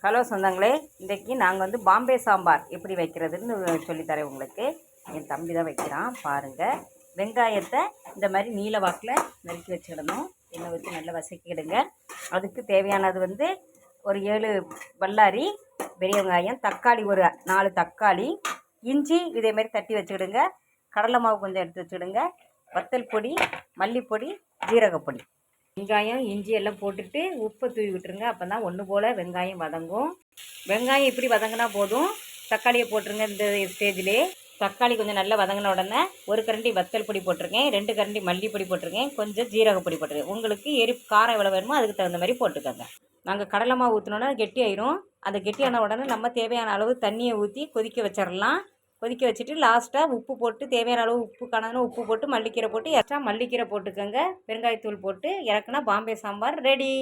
Hello சொந்தங்களே, இன்றைக்கி நாங்கள் வந்து பாம்பே சாம்பார் எப்படி வைக்கிறதுன்னு சொல்லித்தரேன் உங்களுக்கு. என் தம்பி தான் வைக்கிறான் பாருங்கள். வெங்காயத்தை இந்த மாதிரி நீல வாக்கில் நறுக்கி வச்சுக்கிடணும். எண்ணெய் ஊற்றி நல்லா வதக்கிடுங்க. அதுக்கு தேவையானது வந்து ஒரு 7 பல்லாரி பெரிய வெங்காயம், தக்காளி ஒரு 4 தக்காளி, இஞ்சி இதேமாரி தட்டி வச்சுக்கிடுங்க. கடலை மாவு கொஞ்சம் எடுத்து வச்சுக்கிடுங்க. வத்தல் பொடி, மல்லிப்பொடி, ஜீரகப்பொடி, வெங்காயம் இஞ்சி எல்லாம் போட்டுட்டு உப்பை தூவி விட்டுருங்க. அப்போ தான் ஒன்று போல் வெங்காயம் வதங்கும். வெங்காயம் இப்படி வதங்கினா போதும். தக்காளியை போட்டுருங்க. இந்த ஸ்டேஜ்லேயே தக்காளி கொஞ்சம் நல்லா வதங்கின உடனே ஒரு கரண்டி வத்தல் பொடி போட்டிருக்கேன், 2 கரண்டி மல்லிப்பொடி போட்டிருக்கேன், கொஞ்சம் ஜீரகப்பொடி போட்டிருக்கேன். உங்களுக்கு காரம் எவ்வளோ வேணுமோ அதுக்கு தகுந்த மாதிரி போட்டுக்கோங்க. நாங்கள் கடலை மாவு ஊற்றினோன்னா கெட்டி ஆயிரும். அந்த கெட்டியான உடனே நம்ம தேவையான அளவு தண்ணியை ஊற்றி கொதிக்க வச்சிடலாம். கொதிக்க வச்சுட்டு லாஸ்ட்டாக உப்பு போட்டு தேவையான அளவு உப்பு காணாதுன்னு உப்பு போட்டு மல்லிக்கீரை போட்டு எக்ஸ்ட்ரா மல்லிக்கீரை போட்டுக்கோங்க. பெருங்காயத்தூள் போட்டு இறக்குனா பாம்பே சாம்பார் ரெடி.